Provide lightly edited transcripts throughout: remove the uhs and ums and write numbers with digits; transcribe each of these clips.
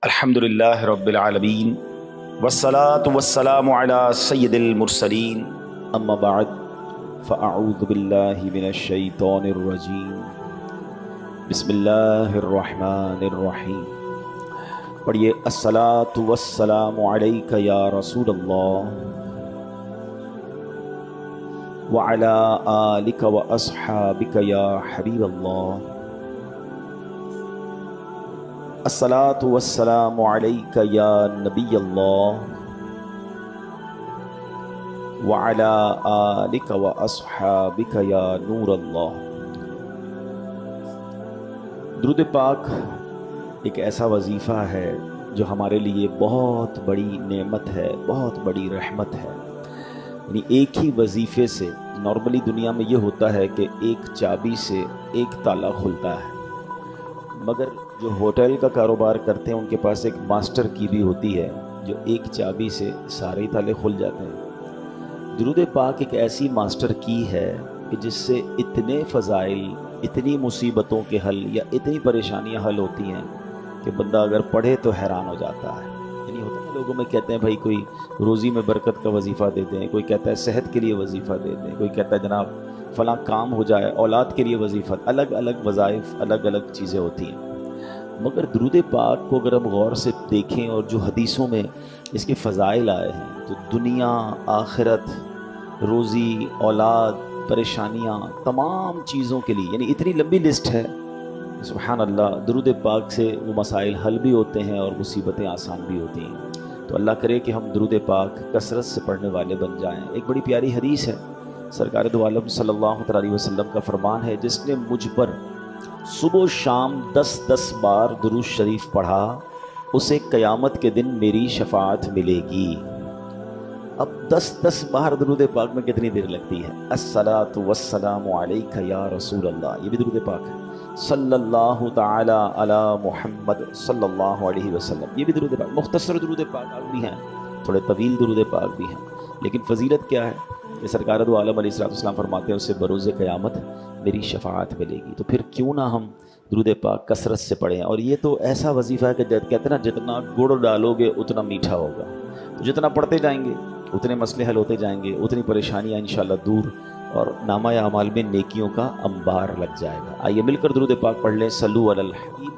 الحمدللہ رب العالمین والصلاة والسلام علی سید المرسلین اما بعد فاعوذ باللہ من الشیطان الرجیم بسم اللہ الرحمن الرحیم۔ پڑھیے الصلاة والسلام علیک یا رسول اللہ وعلی آلک واصحابک یا حبیب اللہ۔ الصلاۃ والسلام علیک یا نبی اللہ وعلی آلک واصحابک یا نور اللہ۔ درود پاک ایک ایسا وظیفہ ہے جو ہمارے لیے بہت بڑی نعمت ہے، بہت بڑی رحمت ہے۔ یعنی ایک ہی وظیفے سے نارملی دنیا میں یہ ہوتا ہے کہ ایک چابی سے ایک تالا کھلتا ہے، مگر جو ہوٹل کا کاروبار کرتے ہیں ان کے پاس ایک ماسٹر کی بھی ہوتی ہے جو ایک چابی سے سارے تالے کھل جاتے ہیں۔ درود پاک ایک ایسی ماسٹر کی ہے کہ جس سے اتنے فضائل، اتنی مصیبتوں کے حل یا اتنی پریشانیاں حل ہوتی ہیں کہ بندہ اگر پڑھے تو حیران ہو جاتا ہے۔ یعنی ہوتا ہے لوگوں میں کہتے ہیں بھائی کوئی روزی میں برکت کا وظیفہ دے دیں، کوئی کہتا ہے صحت کے لیے وظیفہ دے دیں، کوئی کہتا ہے جناب فلاں کام ہو جائے، اولاد کے لیے وظیفہ، الگ الگ وظائف، الگ الگ چیزیں ہوتی ہیں۔ مگر درود پاک کو اگر ہم غور سے دیکھیں اور جو حدیثوں میں اس کے فضائل آئے ہیں تو دنیا، آخرت، روزی، اولاد، پریشانیاں، تمام چیزوں کے لیے، یعنی اتنی لمبی لسٹ ہے سبحان اللہ۔ درود پاک سے وہ مسائل حل بھی ہوتے ہیں اور مصیبتیں آسان بھی ہوتی ہیں۔ تو اللہ کرے کہ ہم درود پاک کثرت سے پڑھنے والے بن جائیں۔ ایک بڑی پیاری حدیث ہے، سرکار دو عالم صلی اللہ علیہ وسلم کا فرمان ہے، جس نے مجھ پر صبح و شام 10 بار درود شریف پڑھا اسے قیامت کے دن میری شفاعت ملے گی۔ اب 10 بار درود پاک میں کتنی دیر لگتی ہے؟ الصلاۃ والسلام علیک یا رسول اللہ، یہ بھی درود پاک ہے۔ صلی اللہ تعالی علی محمد صلی اللہ علیہ وسلم، یہ بھی درود پاک۔ مختصر درود پاک بھی ہیں، تھوڑے طویل درود پاک بھی ہیں، لیکن فضیلت کیا ہے کہ سرکار دو عالم علیہ السلام فرماتے ہیں اسے بروز قیامت میری شفاعت ملے گی۔ تو پھر کیوں نہ ہم درود پاک کثرت سے پڑھیں۔ اور یہ تو ایسا وظیفہ ہے کہ کہتے ہیں نا جتنا گڑ ڈالو گے اتنا میٹھا ہوگا، تو جتنا پڑھتے جائیں گے اتنے مسئلے حل ہوتے جائیں گے، اتنی پریشانیاں انشاءاللہ دور، اور نامہ اعمال میں نیکیوں کا انبار لگ جائے گا۔ آئیے مل کر درود پاک پڑھ لیں۔ صلو علی الحبیب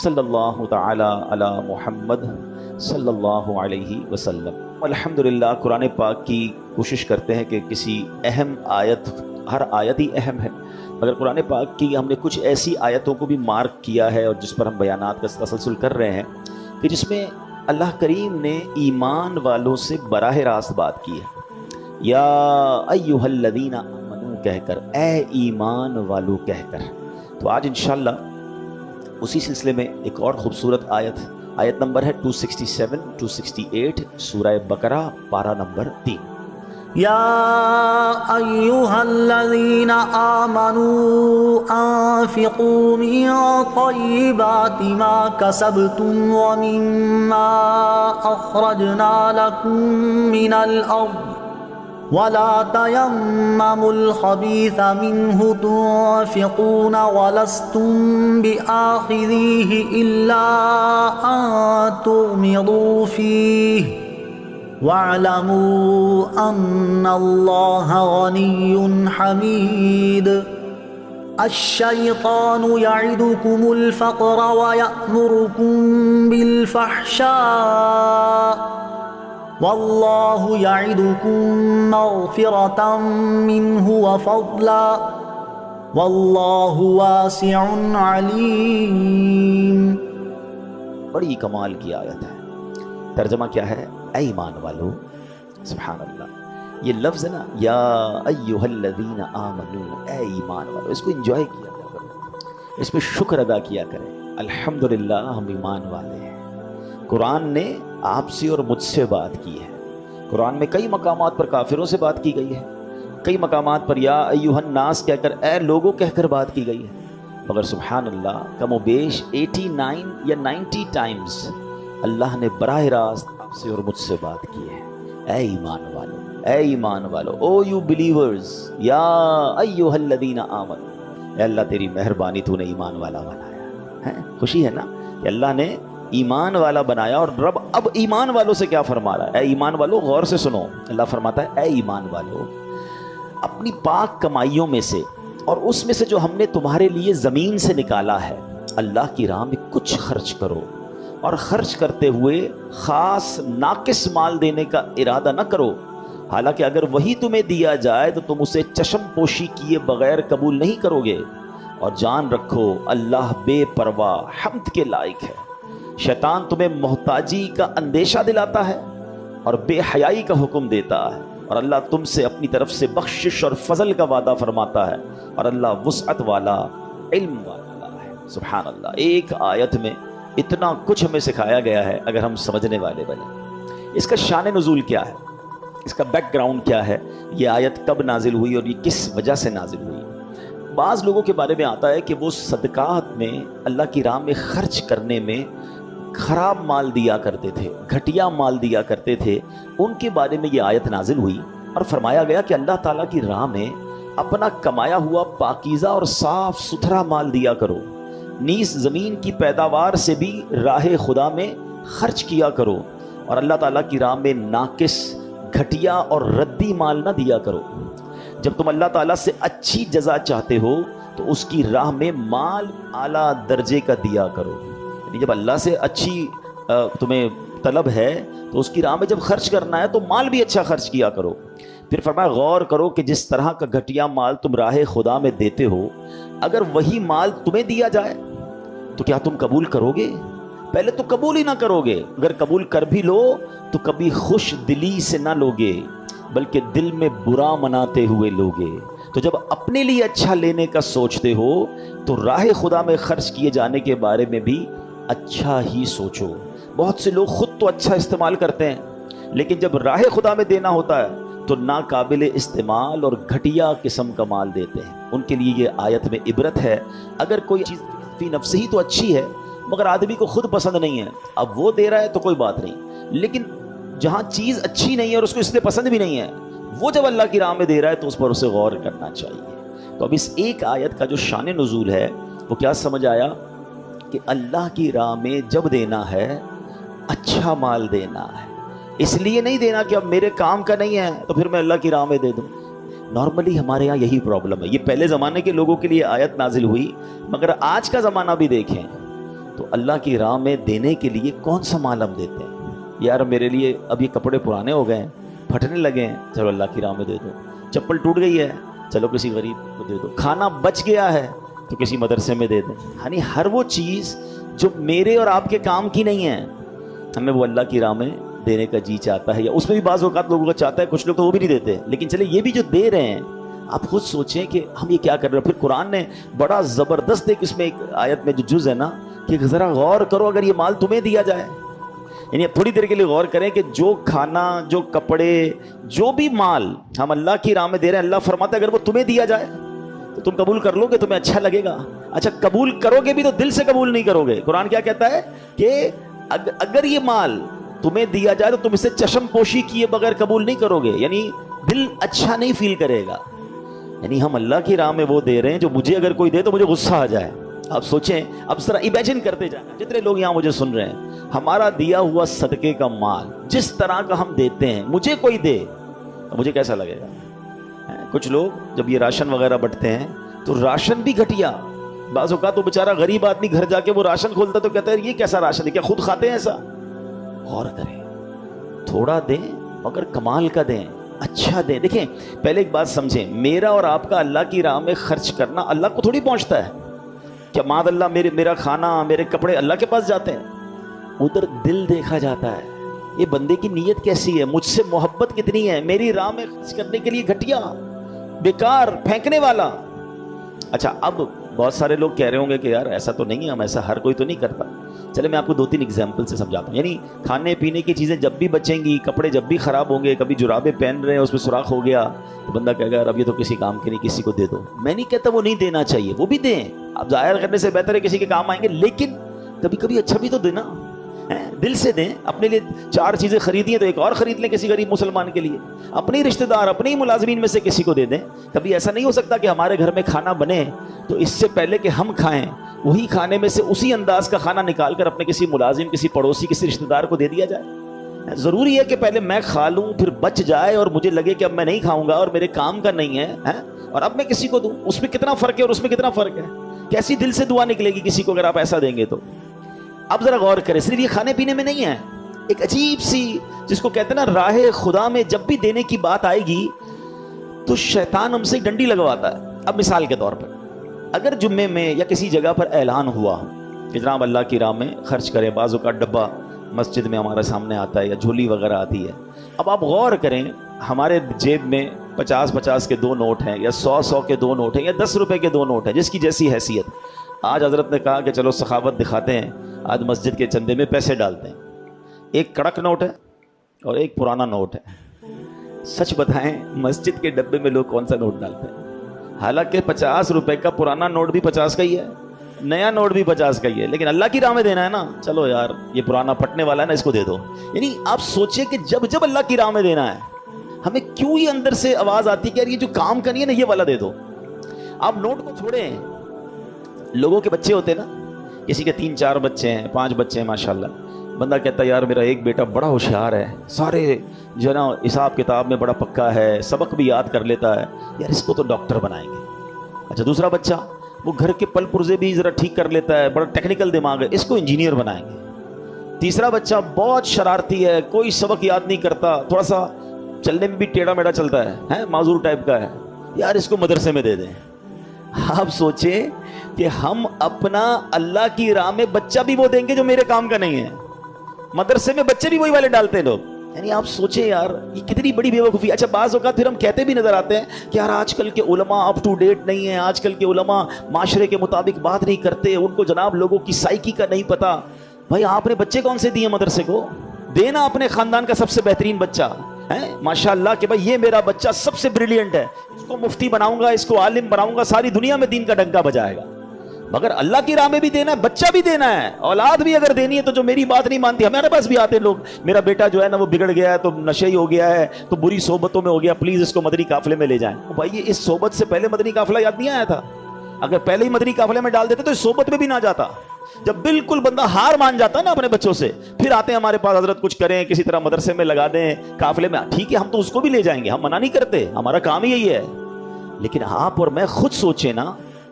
صلی اللہ تعالی علی محمد صلی اللہ علیہ وسلم۔ الحمدللہ قرآن پاک کی کوشش کرتے ہیں کہ کسی اہم آیت، ہر آیت ہی اہم ہے، مگر قرآن پاک کی ہم نے کچھ ایسی آیتوں کو بھی مارک کیا ہے اور جس پر ہم بیانات کا تسلسل کر رہے ہیں کہ جس میں اللہ کریم نے ایمان والوں سے براہ راست بات کی ہے۔ یا ایھا الذین آمنوا کہہ کر، اے ایمان والو کہہ کر۔ تو آج انشاءاللہ اسی سلسلے میں ایک اور خوبصورت آیت نمبر ہے 267 268 سورہ بقرہ، پارہ نمبر 3۔ یا ایھا الذین آمنوا انفقوا من طیبات ما کسبتم ومما اخرجنا لکم من الارض ولا تيمموا الخبيث منه تنفقون ولستم بآخذيه إلا أن تغمضوا فيه واعلموا أن الله غني حميد۔ الشيطان يعدكم الفقر ويأمركم بالفحشاء واللہ یعدکم مغفرۃ منہ وفضلا واللہ واسع علیم۔ بڑی کمال کی آیت ہے۔ ترجمہ کیا ہے؟ اے ایمان والو۔ سبحان اللہ، یہ لفظ ہے نا، یا ایھا الذین آمنوا، اے ایمان والو، اس کو انجوائے کیا کریں، اس پہ شکر ادا کیا کریں۔ الحمدللہ ہم ایمان والے ہیں۔ قرآن نے آپ سے اور مجھ سے بات کی ہے۔ قرآن میں کئی مقامات پر کافروں سے بات کی گئی ہے، کئی مقامات پر یا ایھا الناس کہہ کر، اے لوگوں کہہ کر بات کی گئی ہے، مگر سبحان اللہ کم و بیش 89 یا 90 ٹائمز اللہ نے براہ راست آپ سے اور مجھ سے بات کی ہے۔ اے ایمان والو، اے ایمان والو، او یو بلیورز، یا ایھا الذین آمنوا، اے اللہ تیری مہربانی تو نے ایمان والا بنایا ہے۔ خوشی ہے نا کہ اللہ نے ایمان والا بنایا. اور رب اب ایمان والوں سے کیا فرما رہا ہے؟ اے ایمان والو غور سے سنو. اللہ فرماتا ہے اے ایمان والو اپنی پاک کمائیوں میں سے اور اس میں سے جو ہم نے تمہارے لیے زمین سے نکالا ہے اللہ کی راہ میں کچھ خرچ کرو. اور خرچ کرتے ہوئے خاص ناقص مال دینے کا ارادہ نہ کرو، حالانکہ اگر وہی تمہیں دیا جائے تو تم اسے چشم پوشی کیے بغیر قبول نہیں کرو گے. اور جان رکھو اللہ بے پرواہ حمد کے لائق ہے. شیطان تمہیں محتاجی کا اندیشہ دلاتا ہے اور بے حیائی کا حکم دیتا ہے، اور اللہ تم سے اپنی طرف سے بخشش اور فضل کا وعدہ فرماتا ہے، اور اللہ وسعت والا علم والا ہے. سبحان اللہ. ایک آیت میں اتنا کچھ ہمیں سکھایا گیا ہے اگر ہم سمجھنے والے بنے. اس کا شان نزول کیا ہے، اس کا بیک گراؤنڈ کیا ہے، یہ آیت کب نازل ہوئی اور یہ کس وجہ سے نازل ہوئی. بعض لوگوں کے بارے میں آتا ہے کہ وہ صدقات میں اللہ کی راہ میں خرچ کرنے میں خراب مال دیا کرتے تھے، گھٹیا مال دیا کرتے تھے. ان کے بارے میں یہ آیت نازل ہوئی اور فرمایا گیا کہ اللہ تعالیٰ کی راہ میں اپنا کمایا ہوا پاکیزہ اور صاف ستھرا مال دیا کرو، نیز زمین کی پیداوار سے بھی راہ خدا میں خرچ کیا کرو، اور اللہ تعالیٰ کی راہ میں ناقص گھٹیا اور ردی مال نہ دیا کرو. جب تم اللہ تعالیٰ سے اچھی جزا چاہتے ہو تو اس کی راہ میں مال اعلیٰ درجے کا دیا کرو. یعنی جب اللہ سے اچھی تمہیں طلب ہے تو اس کی راہ میں جب خرچ کرنا ہے تو مال بھی اچھا خرچ کیا کرو. پھر فرمایا غور کرو کہ جس طرح کا گھٹیا مال تم راہ خدا میں دیتے ہو اگر وہی مال تمہیں دیا جائے تو کیا تم قبول کرو گے؟ پہلے تو قبول ہی نہ کرو گے. اگر قبول کر بھی لو تو کبھی خوش دلی سے نہ لوگے بلکہ دل میں برا مناتے ہوئے لوگے. تو جب اپنے لیے اچھا لینے کا سوچتے ہو تو راہ خدا میں خرچ کیے جانے کے بارے میں بھی اچھا ہی سوچو. بہت سے لوگ خود تو اچھا استعمال کرتے ہیں لیکن جب راہ خدا میں دینا ہوتا ہے تو ناقابل استعمال اور گھٹیا قسم کا مال دیتے ہیں. ان کے لیے یہ آیت میں عبرت ہے. اگر کوئی چیز فی نفس ہی تو اچھی ہے مگر آدمی کو خود پسند نہیں ہے، اب وہ دے رہا ہے تو کوئی بات نہیں، لیکن جہاں چیز اچھی نہیں ہے اور اس کو اس لیے پسند بھی نہیں ہے وہ جب اللہ کی راہ میں دے رہا ہے تو اس پر اسے غور کرنا چاہیے. تو اب اس ایک آیت کا جو شان نزول ہے وہ کیا سمجھ آیا کہ اللہ کی راہ میں جب دینا ہے اچھا مال دینا ہے. اس لیے نہیں دینا کہ اب میرے کام کا نہیں ہے تو پھر میں اللہ کی راہ میں دے دوں. نارملی ہمارے یہاں یہی پرابلم ہے. یہ پہلے زمانے کے لوگوں کے لیے آیت نازل ہوئی مگر آج کا زمانہ بھی دیکھیں تو اللہ کی راہ میں دینے کے لیے کون سا مال ہم دیتے ہیں؟ یار میرے لیے اب یہ کپڑے پرانے ہو گئے ہیں، پھٹنے لگے ہیں، چلو اللہ کی راہ میں دے دو. چپل ٹوٹ گئی ہے، چلو کسی غریب کو دے دو. کھانا بچ گیا ہے تو کسی مدرسے میں دے دیں. یعنی ہر وہ چیز جو میرے اور آپ کے کام کی نہیں ہے ہمیں وہ اللہ کی راہ میں دینے کا جی چاہتا ہے، یا اس میں بھی بعض اوقات لوگوں کا چاہتا ہے. کچھ لوگ تو وہ بھی نہیں دیتے. لیکن چلے یہ بھی جو دے رہے ہیں آپ خود سوچیں کہ ہم یہ کیا کر رہے ہیں. پھر قرآن نے بڑا زبردست اس میں ایک آیت میں جو جز ہے نا کہ ذرا غور کرو اگر یہ مال تمہیں دیا جائے. یعنی تھوڑی دیر کے لیے غور کریں کہ جو کھانا، جو کپڑے، جو بھی مال ہم اللہ کی راہ میں دے رہے ہیں اللہ فرماتا ہے اگر وہ تمہیں دیا جائے تو تم قبول کر لو گے، تمہیں اچھا لگے گا. اچھا قبول کرو گے بھی تو دل سے قبول نہیں کرو گے. قرآن کیا کہتا ہے کہ اگر یہ مال تمہیں دیا جائے تو تم اسے چشم پوشی کیے بغیر قبول نہیں کرو گے، یعنی دل اچھا نہیں فیل کرے گا. یعنی ہم اللہ کی راہ میں وہ دے رہے ہیں جو مجھے اگر کوئی دے تو مجھے غصہ آ جائے. آپ سوچیں، اب ذرا امیجن کرتے جائیں جتنے لوگ یہاں مجھے سن رہے ہیں ہمارا دیا ہوا صدقے کا مال جس طرح کا ہم دیتے ہیں مجھے کوئی دے تو مجھے کیسا لگے گا؟ کچھ لوگ جب یہ راشن وغیرہ بٹتے ہیں تو راشن بھی گھٹیا. بعض اوقات تو بیچارہ غریب آدمی گھر جا کے وہ راشن کھولتا تو کہتا ہے یہ کیسا راشن ہے، کیا خود کھاتے ہیں ایسا؟ غور کریں، تھوڑا دیں مگر کمال کا دیں، اچھا دیں. دیکھیں پہلے ایک بات سمجھیں، میرا اور آپ کا اللہ کی راہ میں خرچ کرنا اللہ کو تھوڑی پہنچتا ہے. کیا معاذ اللہ میرا کھانا، میرے کپڑے اللہ کے پاس جاتے ہیں؟ ادھر دل دیکھا جاتا ہے، یہ بندے کی نیت کیسی ہے، مجھ سے محبت کتنی ہے. میری راہ میں خرچ کرنے کے لیے گھٹیا، بیکار، پھینکنے والا. اچھا اب بہت سارے لوگ کہہ رہے ہوں گے کہ یار ایسا تو نہیں ہے، ہم ایسا ہر کوئی تو نہیں کرتا. چلے میں آپ کو 2-3 ایگزامپل سے سمجھاتا ہوں. یعنی کھانے پینے کی چیزیں جب بھی بچیں گی، کپڑے جب بھی خراب ہوں گے، کبھی جرابیں پہن رہے ہیں اس میں سوراخ ہو گیا تو بندہ کہے گا یار اب یہ تو کسی کام کے نہیں، کسی کو دے دو. میں نہیں کہتا وہ نہیں دینا چاہیے، وہ بھی دیں. اب ظاہر کرنے سے بہتر ہے کسی کے کام آئیں گے، لیکن کبھی کبھی اچھا بھی تو دینا. دل سے دیں. اپنے لیے 4 چیزیں خریدی ہیں تو ایک اور خرید لیں کسی غریب مسلمان کے لیے. اپنی رشتہ دار اپنے ہی ملازمین میں سے کسی کو دے دیں. کبھی ایسا نہیں ہو سکتا کہ ہمارے گھر میں کھانا بنے تو اس سے پہلے کہ ہم کھائیں وہی کھانے میں سے اسی انداز کا کھانا نکال کر اپنے کسی ملازم, کسی پڑوسی, کسی رشتہ دار کو دے دیا جائے؟ ضروری ہے کہ پہلے میں کھا لوں پھر بچ جائے اور مجھے لگے کہ اب میں نہیں کھاؤں گا اور میرے کام کا نہیں ہے اور اب میں کسی کو دوں؟ اس میں کتنا فرق ہے اور اس میں کتنا فرق ہے. کیسی دل سے دعا نکلے گی کسی کو اگر آپ ایسا دیں گے تو. اب ذرا غور کریں, صرف یہ کھانے پینے میں نہیں ہے, ایک عجیب سی جس کو کہتے ہیں نا راہ خدا میں جب بھی دینے کی بات آئے گی تو شیطان ہم سے ڈنڈی لگواتا ہے. اب مثال کے طور پر اگر جمعے میں یا کسی جگہ پر اعلان ہوا کہ جناب اللہ کی راہ میں خرچ کریں, بعض اوقات ڈبہ مسجد میں ہمارے سامنے آتا ہے یا جھولی وغیرہ آتی ہے. اب آپ غور کریں, ہمارے جیب میں 50 کے 2 نوٹ ہیں یا 100 کے 2 نوٹ ہیں یا 10 روپے کے 2 نوٹ ہیں, جس کی جیسی حیثیت. آج حضرت نے کہا کہ چلو سخاوت دکھاتے ہیں, آج مسجد کے چندے میں پیسے ڈالتے ہیں. ایک کڑک نوٹ ہے اور ایک پرانا نوٹ ہے. سچ بتائیں مسجد کے ڈبے میں لوگ کون سا نوٹ ڈالتے ہیں؟ حالانکہ 50 روپے کا پرانا نوٹ بھی 50 کا ہی ہے, نیا نوٹ بھی 50 کا ہی ہے, لیکن اللہ کی راہ میں دینا ہے نا, چلو یار یہ پرانا پھٹنے والا ہے نا, اس کو دے دو. یعنی آپ سوچیں کہ جب اللہ کی راہ میں دینا ہے ہمیں کیوں ہی اندر سے آواز آتی ہے کہ یار یہ جو کام کرنی ہے نا یہ والا دے دو. آپ نوٹ کو چھوڑیں, لوگوں کے بچے ہوتے ہیں نا, کسی کے 3-4 بچے ہیں, 5 بچے ہیں ماشاءاللہ. بندہ کہتا ہے یار میرا ایک بیٹا بڑا ہوشیار ہے, سارے جو ہے نا حساب کتاب میں بڑا پکا ہے, سبق بھی یاد کر لیتا ہے, یار اس کو تو ڈاکٹر بنائیں گے. اچھا دوسرا بچہ وہ گھر کے پل پرزے بھی ذرا ٹھیک کر لیتا ہے, بڑا ٹیکنیکل دماغ ہے, اس کو انجینئر بنائیں گے. تیسرا بچہ بہت شرارتی ہے, کوئی سبق یاد نہیں کرتا, تھوڑا سا چلنے میں بھی ٹیڑھا میڑھا چلتا ہے, معذور ٹائپ کا ہے, یار اس کو مدرسے میں دے دیں. آپ سوچیں کہ ہم اپنا اللہ کی راہ میں بچہ بھی وہ دیں گے جو میرے کام کا نہیں ہے, مدرسے میں بچے بھی وہی والے ڈالتے ہیں لوگ. یعنی آپ سوچیں یار یہ کتنی بڑی بے وقوفی. اچھا بعض اوقات پھر ہم کہتے بھی نظر آتے ہیں کہ یار آج کل کے علماء اپ ٹو ڈیٹ نہیں ہیں, آج کل کے علماء معاشرے کے مطابق بات نہیں کرتے, ان کو جناب لوگوں کی سائیکی کا نہیں پتا. بھائی آپ نے بچے کون سے دیے مدرسے کو؟ دینا اپنے خاندان کا سب سے بہترین بچہ ہے ماشاءاللہ کہ بھائی یہ میرا بچہ سب سے بریلینٹ ہے, اس کو مفتی بناؤں گا, اس کو عالم بناؤں گا, ساری دنیا میں دین کا ڈنکا بجائے گا. مگر اللہ کی راہ میں بھی دینا ہے, بچہ بھی دینا ہے, اولاد بھی اگر دینی ہے تو جو میری بات نہیں مانتی. ہمارے پاس بھی آتے ہیں لوگ, میرا بیٹا جو ہے نا وہ بگڑ گیا ہے تو نشئی ہو گیا ہے تو بری صحبتوں میں ہو گیا, پلیز اس کو مدنی قافلے میں لے جائیں. بھائی اس صحبت سے پہلے مدنی قافلہ یاد نہیں آیا تھا؟ اگر پہلے ہی مدنی قافلے میں ڈال دیتے تو اس صحبت میں بھی نہ جاتا. جب بالکل بندہ ہار مان جاتا ہے نا اپنے بچوں سے, پھر آتے ہیں ہمارے پاس, حضرت کچھ کریں, کسی طرح مدرسے میں لگا دیں, قافلے میں. ٹھیک ہے ہم تو اس کو بھی لے جائیں گے, ہم منع نہیں کرتے, ہمارا کام ہی یہی ہے. لیکن آپ اور میں خود سوچیں نا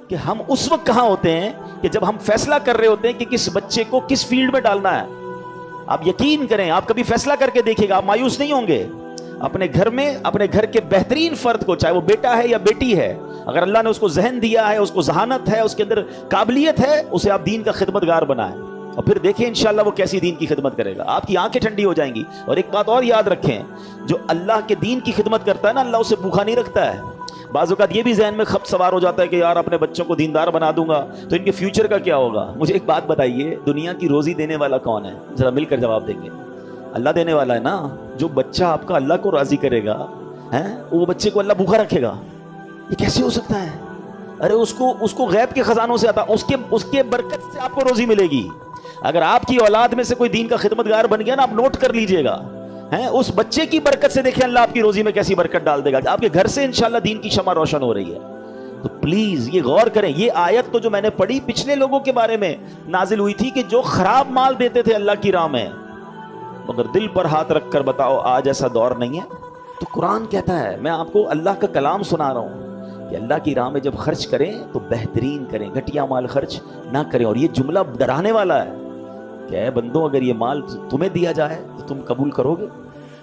کہ ہم اس وقت کہاں ہوتے ہیں کہ جب ہم فیصلہ کر رہے ہوتے ہیں کہ کس بچے کو کس فیلڈ میں ڈالنا ہے. آپ یقین کریں, آپ کبھی فیصلہ کر کے دیکھیں گا, آپ مایوس نہیں ہوں گے. اپنے گھر میں اپنے گھر کے بہترین فرد کو, چاہے وہ بیٹا ہے یا بیٹی ہے, اگر اللہ نے اس کو ذہن دیا ہے, اس کو ذہانت ہے, اس کے اندر قابلیت ہے, اسے آپ دین کا خدمتگار بنائیں اور پھر دیکھیں انشاءاللہ وہ کیسی دین کی خدمت کرے گا. آپ کی آنکھیں ٹھنڈی ہو جائیں گی. اور ایک بات اور یاد رکھیں, جو اللہ کے دین کی خدمت کرتا ہے نا, اللہ اسے بھوکا نہیں رکھتا ہے. بعض اوقات یہ بھی ذہن میں خبط سوار ہو جاتا ہے کہ یار اپنے بچوں کو دیندار بنا دوں گا تو ان کے فیوچر کا کیا ہوگا. مجھے ایک بات بتائیے, دنیا کی روزی دینے والا کون ہے؟ ذرا مل کر جواب دیں گے. اللہ دینے والا ہے نا. جو بچہ آپ کا اللہ کو راضی کرے گا وہ بچے کو اللہ بھوکا رکھے گا. یہ کیسے ہو سکتا ہے؟ ارے اس کو غیب کے خزانوں سے آتا, اس کے برکت سے آپ کو روزی ملے گی. اگر آپ کی اولاد میں سے کوئی دین کا خدمتگار بن گیا نا, آپ نوٹ کر لیجئے گا, اس بچے کی برکت سے دیکھیں اللہ آپ کی روزی میں کیسی برکت ڈال دے گا. آپ کے گھر سے انشاءاللہ دین کی شمع روشن ہو رہی ہے. تو پلیز یہ غور کریں. یہ آیت تو جو میں نے پڑھی پچھلے لوگوں کے بارے میں نازل ہوئی تھی کہ جو خراب مال دیتے تھے اللہ کی راہ میں, مگر دل پر ہاتھ رکھ کر بتاؤ آج ایسا دور نہیں ہے. تو قرآن کہتا ہے, میں آپ کو اللہ کا کلام سنا رہا ہوں کہ اللہ کی راہ میں جب خرچ کریں تو بہترین کریں, گھٹیا مال خرچ نہ کریں. اور یہ جملہ ڈرانے والا ہے کہ اے بندوں اگر یہ مال تمہیں دیا جائے تو تم قبول کرو گے؟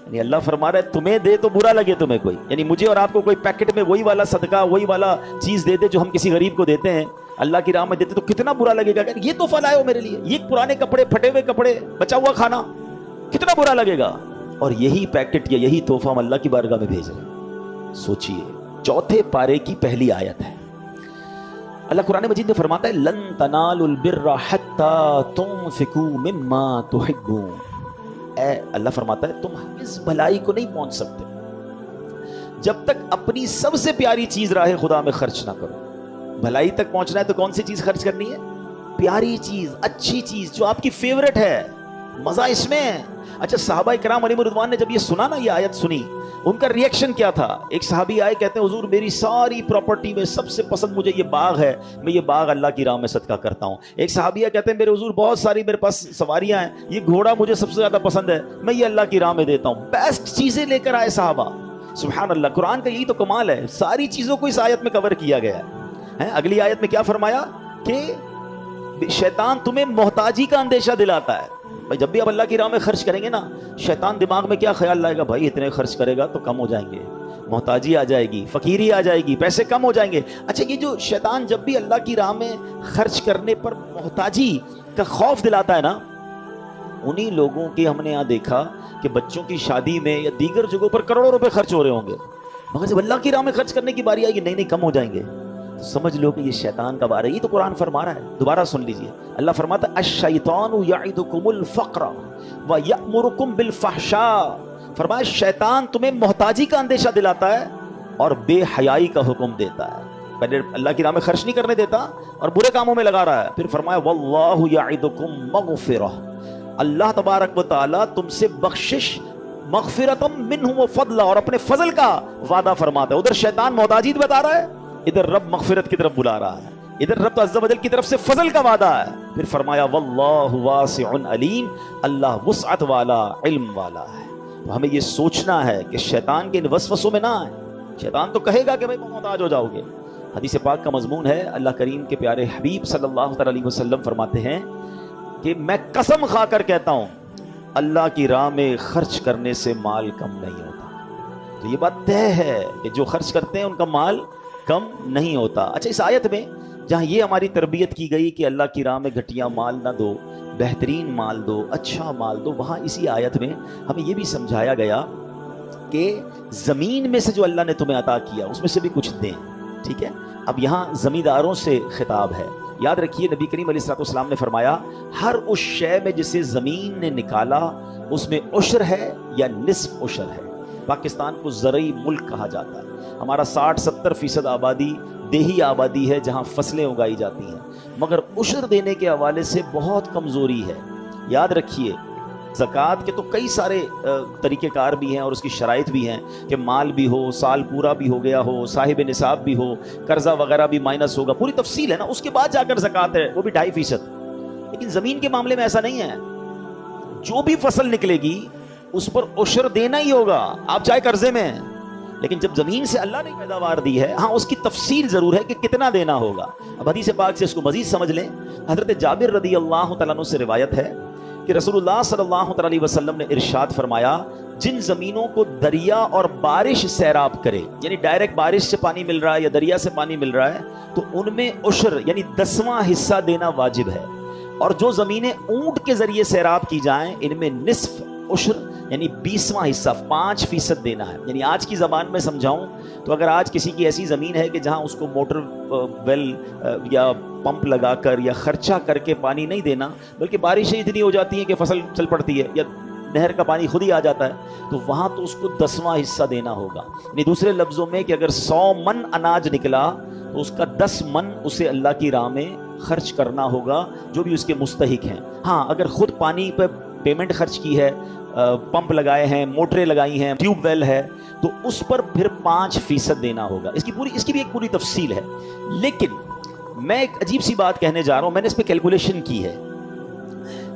یعنی اللہ فرما رہا ہے تمہیں دے تو برا لگے تمہیں کوئی, یعنی مجھے اور آپ کو کوئی پیکٹ میں وہی والا صدقہ وہی والا چیز دے دے جو ہم کسی غریب کو دیتے ہیں, اللہ کی راہ میں دیتے تو کتنا برا لگے گا. یہ تحفہ لائے ہو میرے لیے, یہ پرانے کپڑے, پھٹے ہوئے کپڑے, بچا ہوا کھانا, کتنا برا لگے گا. اور یہی پیکٹ یا یہی تحفہ ہم اللہ کی بارگاہ میں بھیج رہے ہیں. سوچئے 4 پارے کی پہلی آیت ہے. اللہ قرآن مجید میں فرماتا ہے لن تنالوا البر حتى تنفقوا مما تحبون. اے اللہ فرماتا ہے تم اس بھلائی کو نہیں پہنچ سکتے جب تک اپنی سب سے پیاری چیز راہ خدا میں خرچ نہ کرو. بھلائی تک پہنچنا ہے تو کون سی چیز خرچ کرنی ہے؟ پیاری چیز, اچھی چیز, جو آپ کی فیورٹ ہے. مزہ اس میں ہے. اچھا صحابہ کرام علیہم رضوان نے جب یہ سنا نا, یہ آیت سنی, ان کا ریئیکشن کیا تھا؟ ایک صحابی آئے, کہتے ہیں حضور میری ساری پراپرٹی میں سب سے پسند مجھے یہ باغ ہے, میں یہ باغ اللہ کی راہ میں صدقہ کرتا ہوں. ایک صحابی کہتے ہیں میرے حضور بہت ساری میرے پاس سواریاں ہیں, یہ گھوڑا مجھے سب سے زیادہ پسند ہے, میں یہ اللہ کی راہ میں دیتا ہوں. بیسٹ چیزیں لے کر آئے صحابہ. سبحان اللہ, قرآن کا یہی تو کمال ہے, ساری چیزوں کو اس آیت میں کور کیا گیا ہے. اگلی آیت میں کیا فرمایا کہ شیطان تمہیں محتاجی کا اندیشہ دلاتا ہے. بھائی جب بھی آپ اللہ کی راہ میں خرچ کریں گے نا, شیطان دماغ میں کیا خیال لائے گا, بھائی اتنے خرچ کرے گا تو کم ہو جائیں گے, محتاجی آ جائے گی, فقیری آ جائے گی, پیسے کم ہو جائیں گے. اچھا یہ جو شیطان جب بھی اللہ کی راہ میں خرچ کرنے پر محتاجی کا خوف دلاتا ہے نا, انہی لوگوں کے ہم نے یہاں دیکھا کہ بچوں کی شادی میں یا دیگر جگہوں پر کروڑوں روپے خرچ ہو رہے ہوں گے, مگر جب اللہ کی راہ میں خرچ کرنے کی باری آئے گی نہیں کم ہو جائیں گے, تو سمجھ لو کہ یہ شیطان کا بارہ. یہ تو قرآن فرما رہا ہے, دوبارہ سن لیجئے. اللہ فرماتا ہے الشیطان یعدکم الفقر ویأمرکم بالفحشاء. فرمایا شیطان تمہیں محتاجی کا اندیشہ دلاتا ہے اور بے حیائی کا حکم دیتا ہے. پہلے اللہ کی راہ میں خرچ نہیں کرنے دیتا اور برے کاموں میں لگا رہا ہے. پھر فرمایا واللہ یعدکم مغفرہ, اللہ تبارک و تعالی تم سے بخشش, مغفرتم منہ وفضلا, اور اپنے فضل کا وعدہ فرماتا ہے. ادھر شیطان محتاجی بتا رہا ہے, ادھر رب مغفرت کی طرف بلا رہا ہے, ادھر رب عز و جل کی طرف سے فضل کا وعدہ ہے. پھر فرمایا واللہ واسع علیم, اللہ وسعت والا, علم والا ہے. تو ہمیں یہ سوچنا ہے کہ شیطان کے ان وسوسوں میں نہ آئے. شیطان تو کہے گا کہ بھائی محتاج ہو جاؤ گے. حدیث پاک کا مضمون ہے, اللہ کریم کے پیارے حبیب صلی اللہ علیہ وسلم فرماتے ہیں کہ میں قسم کھا کر کہتا ہوں اللہ کی راہ میں خرچ کرنے سے مال کم نہیں ہوتا. تو یہ بات طے ہے کہ جو خرچ کرتے ہیں ان کا مال کم نہیں ہوتا. اچھا اس آیت میں جہاں یہ ہماری تربیت کی گئی کہ اللہ کی راہ میں گھٹیا مال نہ دو, بہترین مال دو, اچھا مال دو, وہاں اسی آیت میں ہمیں یہ بھی سمجھایا گیا کہ زمین میں سے جو اللہ نے تمہیں عطا کیا اس میں سے بھی کچھ دیں. ٹھیک ہے, اب یہاں زمینداروں سے خطاب ہے. یاد رکھیے نبی کریم علیہ السلام نے فرمایا ہر اس شے میں جسے زمین نے نکالا اس میں عشر ہے یا نصف عشر ہے. پاکستان کو زرعی ملک کہا جاتا ہے. ہمارا 60-70% آبادی دیہی آبادی ہے جہاں فصلیں اگائی جاتی ہیں, مگر عشر دینے کے حوالے سے بہت کمزوری ہے. یاد رکھیے زکوٰۃ کے تو کئی سارے طریقہ کار بھی ہیں اور اس کی شرائط بھی ہیں کہ مال بھی ہو, سال پورا بھی ہو گیا ہو, صاحب نصاب بھی ہو, قرضہ وغیرہ بھی مائنس ہوگا, پوری تفصیل ہے نا, اس کے بعد جا کر زکوٰۃ ہے, وہ بھی 2.5%. لیکن زمین کے معاملے میں ایسا نہیں ہے, جو بھی فصل نکلے گی اس پر عشر دینا ہی ہوگا, آپ چاہے قرضے میں ہیں. لیکن جب زمین سے اللہ نے پیداوار دی ہے, ہاں اس کی تفصیل ضرور ہے کہ کتنا دینا ہوگا. اب حدیث پاک سے اس کو مزید سمجھ لیں. حضرت جابر رضی اللہ تعالیٰ عنہ سے روایت ہے کہ رسول اللہ صلی اللہ علیہ وسلم نے ارشاد فرمایا جن زمینوں کو دریا اور بارش سیراب کرے, یعنی ڈائریکٹ بارش سے پانی مل رہا ہے یا دریا سے پانی مل رہا ہے, تو ان میں عشر یعنی 10واں حصہ دینا واجب ہے. اور جو زمینیں اونٹ کے ذریعے سیراب کی جائیں ان میں نصف عشر یعنی 20واں حصہ 5% دینا ہے. یعنی آج کی زبان میں سمجھاؤں تو اگر آج کسی کی ایسی زمین ہے کہ جہاں اس کو موٹر ویل یا پمپ لگا کر یا خرچہ کر کے پانی نہیں دینا, بلکہ بارشیں اتنی ہو جاتی ہیں کہ فصل چل پڑتی ہے یا نہر کا پانی خود ہی آ جاتا ہے, تو وہاں تو اس کو 10واں حصہ دینا ہوگا. یعنی دوسرے لفظوں میں کہ اگر 100 من اناج نکلا تو اس کا 10 من اسے اللہ کی راہ میں خرچ کرنا ہوگا جو بھی اس کے مستحق ہیں. ہاں اگر خود پانی پہ پیمنٹ خرچ کی ہے, پمپ لگائے ہیں, موٹریں لگائی ہیں, ٹیوب ویل ہے, تو اس پر پھر 5% دینا ہوگا. اس کی بھی ایک پوری تفصیل ہے. لیکن میں ایک عجیب سی بات کہنے جا رہا ہوں, میں نے اس پہ کیلکولیشن کی ہے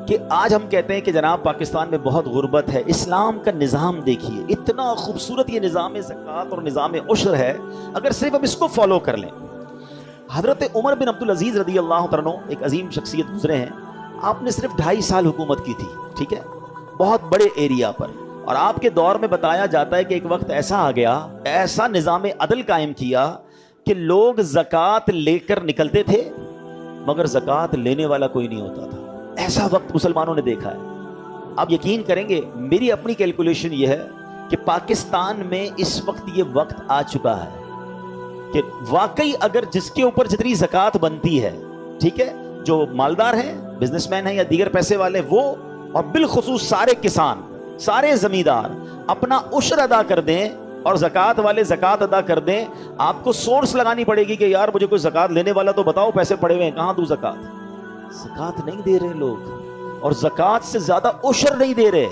کہ آج ہم کہتے ہیں کہ جناب پاکستان میں بہت غربت ہے. اسلام کا نظام دیکھیے, اتنا خوبصورت یہ نظام زکوٰۃ اور نظام عشر ہے, اگر صرف ہم اس کو فالو کر لیں. حضرت عمر بن عبد العزیز رضی اللہ عنہ ایک عظیم شخصیت گزرے ہیں, آپ نے صرف 2.5 سال حکومت کی تھی. ٹھیک ہے, بہت بڑے ایریا پر, اور آپ کے دور میں بتایا جاتا ہے کہ ایک وقت ایسا آ گیا, ایسا نظام عدل قائم کیا کہ لوگ زکوٰۃ لے کر نکلتے تھے مگر زکوٰۃ لینے والا کوئی نہیں ہوتا تھا. ایسا وقت مسلمانوں نے دیکھا ہے. آپ یقین کریں گے میری اپنی کیلکولیشن یہ ہے کہ پاکستان میں اس وقت یہ وقت آ چکا ہے کہ واقعی اگر جس کے اوپر جتنی زکوٰۃ بنتی ہے, ٹھیک ہے, جو مالدار ہیں, بزنس مین ہیں یا دیگر پیسے والے, وہ اور بالخصوص سارے کسان, سارے زمیندار اپنا عشر ادا کر دیں اور زکوٰۃ والے زکوٰۃ ادا کر دیں. آپ کو سورس لگانی پڑے گی کہ یار مجھے کوئی زکوٰۃ لینے والا تو بتاؤ, پیسے پڑے ہوئے ہیں, کہاں دوں زکوٰۃ. زکوٰۃ نہیں دے رہے لوگ. اور زکوٰۃ سے زیادہ عشر نہیں دے رہے.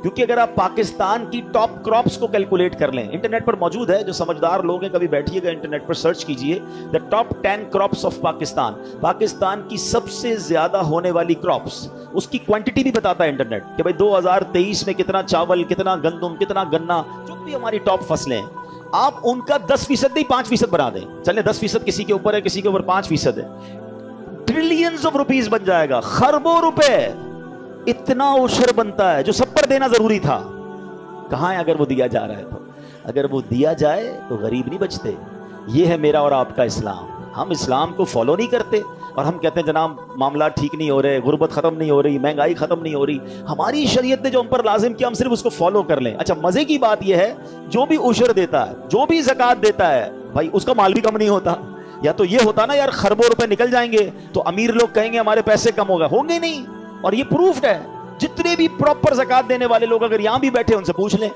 کیونکہ اگر آپ پاکستان کی ٹاپ کراپس کو کیلکولیٹ کر لیں, انٹرنیٹ پر موجود ہے, جو سمجھدار لوگ ہیں کبھی بیٹھیے گا انٹرنیٹ پر سرچ کیجئے the top 10 crops of Pakistan. Pakistan کی سب سے زیادہ ہونے والی کراپس, اس کی کوانٹٹی بھی بتاتا ہے انٹرنیٹ کہ بھائی 2023 میں کتنا چاول, کتنا گندم, کتنا گنا, جو بھی ہماری ٹاپ فصلیں ہیں, آپ ان کا 10% نہیں 5% بنا دیں. چلیں 10% کسی کے اوپر ہے, کسی کے اوپر 5% ہے, ٹریلینز آف روپیز بن جائے گا, خربوں روپے. اتنا عشر بنتا ہے جو سب پر دینا ضروری تھا. کہاں ہے اگر وہ دیا جا رہا ہے تو؟ اگر وہ دیا جائے تو غریب نہیں بچتے. یہ ہے میرا اور آپ کا اسلام. ہم اسلام کو فالو نہیں کرتے اور ہم کہتے ہیں جناب معاملات ٹھیک نہیں ہو رہے, غربت ختم نہیں ہو رہی, مہنگائی ختم نہیں ہو رہی. ہماری شریعت نے جو ہم پر لازم کیا ہم صرف اس کو فالو کر لیں. اچھا مزے کی بات یہ ہے, جو بھی عشر دیتا ہے, جو بھی زکوٰۃ دیتا ہے, بھائی اس کا مال بھی کم نہیں ہوتا. یا تو یہ ہوتا نا یار خربوں روپے نکل جائیں گے تو امیر لوگ کہیں گے ہمارے پیسے کم ہو گئے, ہوں گے نہیں. اور یہ پروفڈ ہے. جتنے بھی پراپر زکوٰۃ دینے والے لوگ اگر یہاں بھی بیٹھے ان سے پوچھ لیں,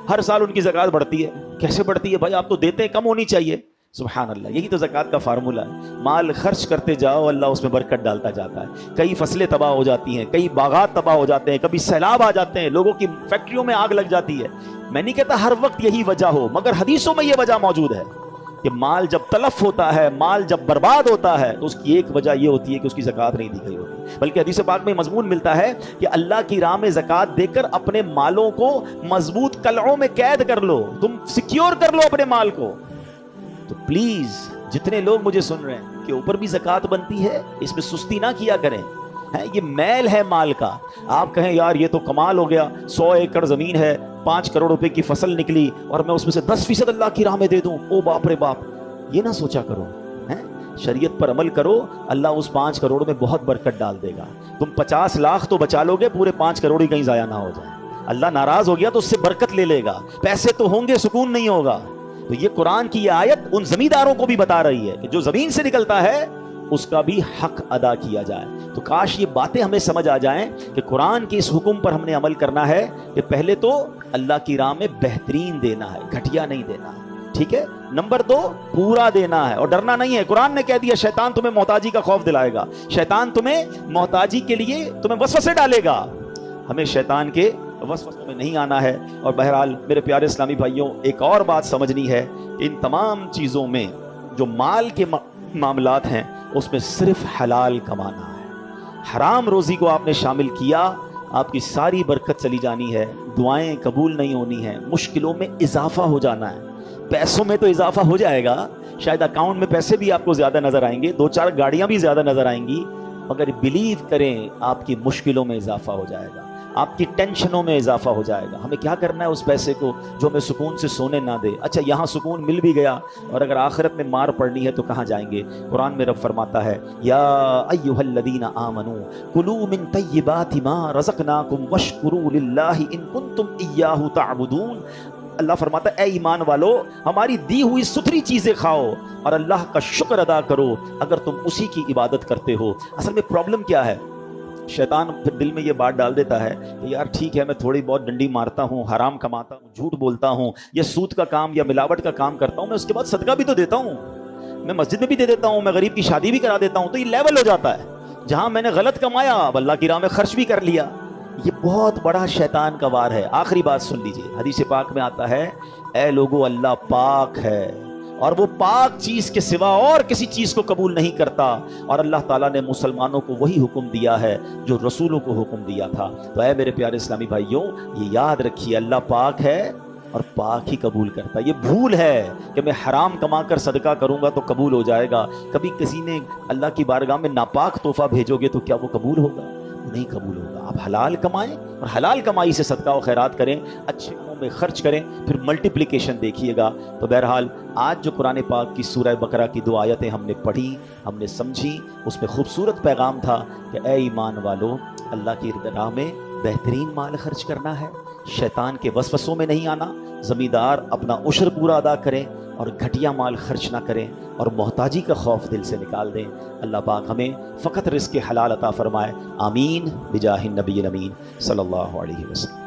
ہر سال ان کی زکوٰۃ بڑھتی ہے. کیسے بڑھتی ہے بھائی؟ آپ تو دیتے ہیں, کم ہونی چاہیے. سبحان اللہ, یہی تو زکوٰۃ کا فارمولہ ہے. مال خرچ کرتے جاؤ, اللہ اس میں برکت ڈالتا جاتا ہے. کئی فصلیں تباہ ہو جاتی ہیں, کئی باغات تباہ ہو جاتے ہیں, کبھی سیلاب آ جاتے ہیں, لوگوں کی فیکٹریوں میں آگ لگ جاتی ہے. میں نہیں کہتا ہر وقت یہی وجہ ہو, مگر حدیثوں میں یہ وجہ موجود ہے کہ مال جب تلف ہوتا ہے, مال جب برباد ہوتا ہے, تو اس کی ایک وجہ یہ ہوتی ہے کہ اس کی زکوٰۃ نہیں دی گئی ہوتی. بلکہ حدیث پاک میں مضمون ملتا ہے کہ اللہ کی راہ میں زکوٰۃ دے کر اپنے مالوں کو مضبوط قلعوں میں قید کر لو, تم سیکیور کر لو اپنے مال کو. تو پلیز جتنے لوگ مجھے سن رہے ہیں کہ اوپر بھی زکوٰۃ بنتی ہے, اس میں سستی نہ کیا کریں. یہ میل ہے مال کا. آپ کہیں یار یہ تو کمال ہو گیا, 100 ایکڑ زمین ہے, 5 کروڑ روپے کی فصل نکلی اور میں اس میں سے 10% اللہ کی راہ میں دے دوں, او باپ رے باپ. یہ نہ سوچا کرو. شریعت پر عمل کرو, اللہ اس 5 کروڑ میں بہت برکت ڈال دے گا. تم 50 لاکھ تو بچا لو گے, پورے 5 کروڑ ہی کہیں ضائع نہ ہو جائے. اللہ ناراض ہو گیا تو اس سے برکت لے لے گا. پیسے تو ہوں گے, سکون نہیں ہوگا. تو یہ قرآن کی یہ آیت ان زمینداروں کو بھی بتا رہی ہے کہ جو زمین سے نکلتا ہے اس کا بھی حق ادا کیا جائے. تو کاش یہ باتیں ہمیں سمجھ آ جائیں کہ قرآن کے اس حکم پر ہم نے عمل کرنا ہے کہ پہلے تو اللہ کی راہ میں بہترین دینا ہے, گھٹیا نہیں دینا. ٹھیک ہے. نمبر 2, پورا دینا ہے اور ڈرنا نہیں ہے. قرآن نے کہہ دیا شیطان تمہیں محتاجی کا خوف دلائے گا, شیطان تمہیں محتاجی کے لیے تمہیں وسوسے ڈالے گا. ہمیں شیطان کے وسوسوں میں نہیں آنا ہے. اور بہرحال میرے پیارے اسلامی بھائیوں, ایک اور بات سمجھنی ہے, ان تمام چیزوں میں جو مال کے معاملات ہیں اس میں صرف حلال کمانا ہے. حرام روزی کو آپ نے شامل کیا, آپ کی ساری برکت چلی جانی ہے, دعائیں قبول نہیں ہونی ہیں, مشکلوں میں اضافہ ہو جانا ہے. پیسوں میں تو اضافہ ہو جائے گا, شاید اکاؤنٹ میں پیسے بھی آپ کو زیادہ نظر آئیں گے, 2-4 گاڑیاں بھی زیادہ نظر آئیں گی, مگر بلیو کریں آپ کی مشکلوں میں اضافہ ہو جائے گا, آپ کی ٹینشنوں میں اضافہ ہو جائے گا. ہمیں کیا کرنا ہے اس پیسے کو جو ہمیں سکون سے سونے نہ دے. اچھا یہاں سکون مل بھی گیا اور اگر آخرت میں مار پڑنی ہے تو کہاں جائیں گے؟ قرآن میں رب فرماتا ہے یا ایھا الذین آمنوا کلوا من طیبات ما رزقناکم واشکروا للہ ان کنتم ایاہ تعبدون. اللہ فرماتا ہے اے ایمان والو, ہماری دی ہوئی ستھری چیزیں کھاؤ اور اللہ کا شکر ادا کرو اگر تم اسی کی عبادت کرتے ہو. اصل میں پرابلم کیا ہے, شیطان پھر دل میں یہ بات ڈال دیتا ہے کہ یار ٹھیک ہے میں تھوڑی بہت ڈنڈی مارتا ہوں, حرام کماتا ہوں, جھوٹ بولتا ہوں, یا سود کا کام یا ملاوٹ کا کام کرتا ہوں, میں اس کے بعد صدقہ بھی تو دیتا ہوں, میں مسجد میں بھی دے دیتا ہوں, میں غریب کی شادی بھی کرا دیتا ہوں. تو یہ لیول ہو جاتا ہے جہاں میں نے غلط کمایا اب اللہ کی راہ میں خرچ بھی کر لیا. یہ بہت بڑا شیطان کا وار ہے. آخری بات سن لیجئے, حدیث پاک میں آتا ہے اے لوگو اللہ پاک ہے اور وہ پاک چیز کے سوا اور کسی چیز کو قبول نہیں کرتا, اور اللہ تعالیٰ نے مسلمانوں کو وہی حکم دیا ہے جو رسولوں کو حکم دیا تھا. تو اے میرے پیارے اسلامی بھائیوں, یہ یاد رکھیے اللہ پاک ہے اور پاک ہی قبول کرتا ہے. یہ بھول ہے کہ میں حرام کما کر صدقہ کروں گا تو قبول ہو جائے گا. کبھی کسی نے اللہ کی بارگاہ میں ناپاک تحفہ بھیجو گے تو کیا وہ قبول ہوگا؟ نہیں قبول ہوگا. آپ حلال کمائیں اور حلال کمائی سے صدقہ و خیرات کریں, اچھے کاموں میں خرچ کریں, پھر ملٹیپلیکیشن دیکھیے گا. تو بہرحال آج جو قرآن پاک کی سورہ بقرہ کی 2 آیتیں ہم نے پڑھی, ہم نے سمجھی, اس میں خوبصورت پیغام تھا کہ اے ایمان والو, اللہ کی راہ میں بہترین مال خرچ کرنا ہے, شیطان کے وسوسوں میں نہیں آنا, زمیندار اپنا عشر پورا ادا کریں اور گھٹیا مال خرچ نہ کریں اور محتاجی کا خوف دل سے نکال دیں. اللہ پاک ہمیں فقط رزق حلال عطا فرمائے. آمین بجاہ النبی الامین صلی اللہ علیہ وسلم.